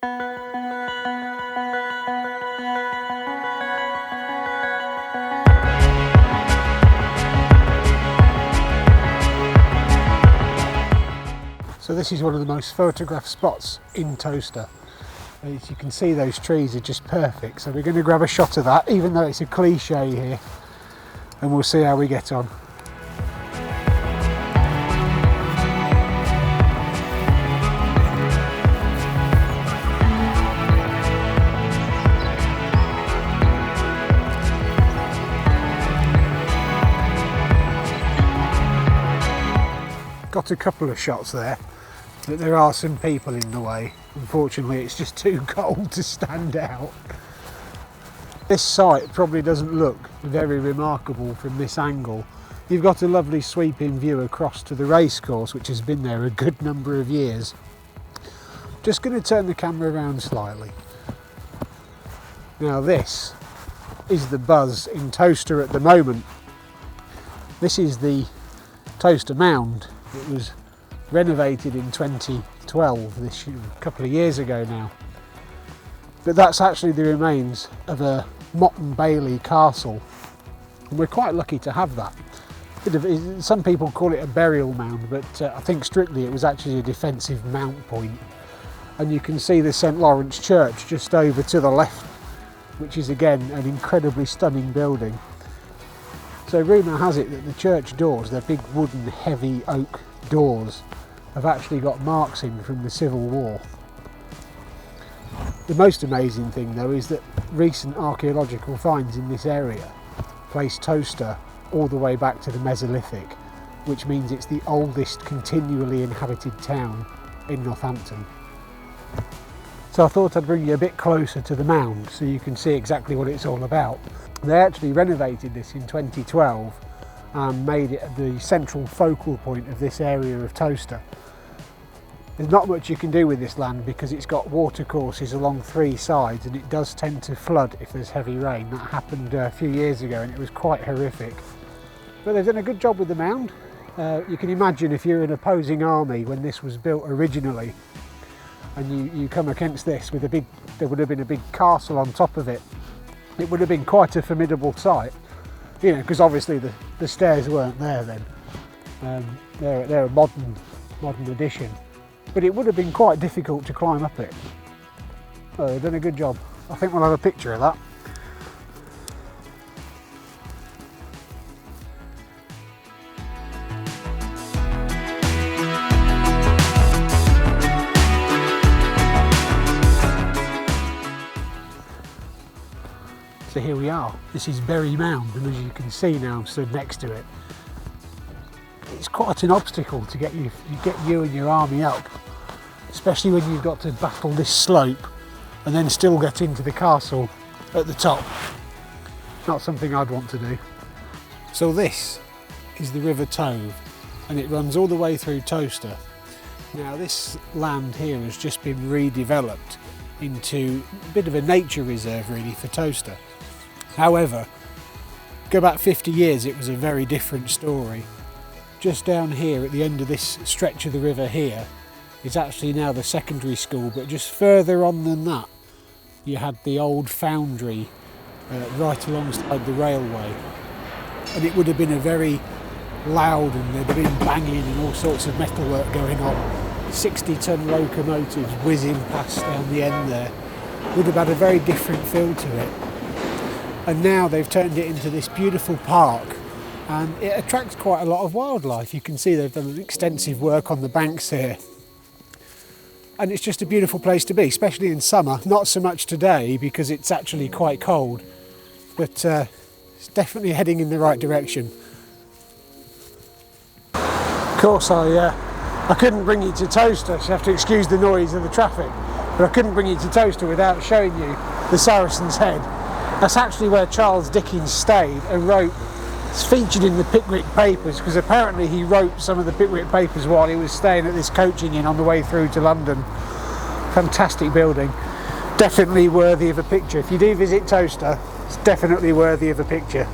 So this is one of the most photographed spots in Towcester. As you can see, those trees are just perfect. So we're going to grab a shot of that, even though it's a cliche here, and we'll see how we get on. Got a couple of shots there, but there are some people in the way. Unfortunately, it's just too cold to stand out. This site probably doesn't look very remarkable from this angle. You've got a lovely sweeping view across to the racecourse, which has been there a good number of years. Just going to turn the camera around slightly. Now this is the buzz in Towcester at the moment. This is the Towcester Mound. It was renovated in 2012, a couple of years ago now. But that's actually the remains of a Motte and Bailey castle, and we're quite lucky to have that. Some people call it a burial mound, but I think strictly it was actually a defensive mount point. And you can see the St Lawrence Church just over to the left, which is again an incredibly stunning building. So rumour has it that the church doors, they're big wooden heavy oak doors, have actually got marks in from the Civil War. The most amazing thing though is that recent archaeological finds in this area place Towcester all the way back to the Mesolithic, which means it's the oldest continually inhabited town in Northampton. So I thought I'd bring you a bit closer to the mound so you can see exactly what it's all about. They actually renovated this in 2012 and made it the central focal point of this area of Towcester. There's not much you can do with this land because it's got watercourses along three sides, and it does tend to flood if there's heavy rain. That happened a few years ago and it was quite horrific. But they've done a good job with the mound. You can imagine if you're an opposing army when this was built originally, and you come against this with there would have been a big castle on top of it. It would have been quite a formidable sight, you know, because obviously the stairs weren't there then. They're a modern addition, but it would have been quite difficult to climb up it. So they've done a good job. I think we'll have a picture of that. So here we are, this is Bury Mound, and as you can see now I'm stood next to it. It's quite an obstacle to get you and your army up, especially when you've got to battle this slope and then still get into the castle at the top. Not something I'd want to do. So this is the River Tove, and it runs all the way through Towcester. Now this land here has just been redeveloped into a bit of a nature reserve really for Towcester. However, go back 50 years, it was a very different story. Just down here at the end of this stretch of the river here is actually now the secondary school, but just further on than that you had the old foundry right alongside the railway, and it would have been a very loud, and there'd have been banging and all sorts of metalwork going on. 60-ton locomotives whizzing past down the end there would have had a very different feel to it. And now they've turned it into this beautiful park, and it attracts quite a lot of wildlife. You can see they've done extensive work on the banks here, and it's just a beautiful place to be, especially in summer. Not so much today because it's actually quite cold, but it's definitely heading in the right direction. Of course I couldn't bring you to Towcester, so you have to excuse the noise of the traffic, but I couldn't bring you to Towcester without showing you the Saracen's Head. That's actually where Charles Dickens stayed and wrote. It's featured in the Pickwick Papers because apparently he wrote some of the Pickwick Papers while he was staying at this coaching inn on the way through to London. Fantastic building. Definitely worthy of a picture. If you do visit Towcester, it's definitely worthy of a picture.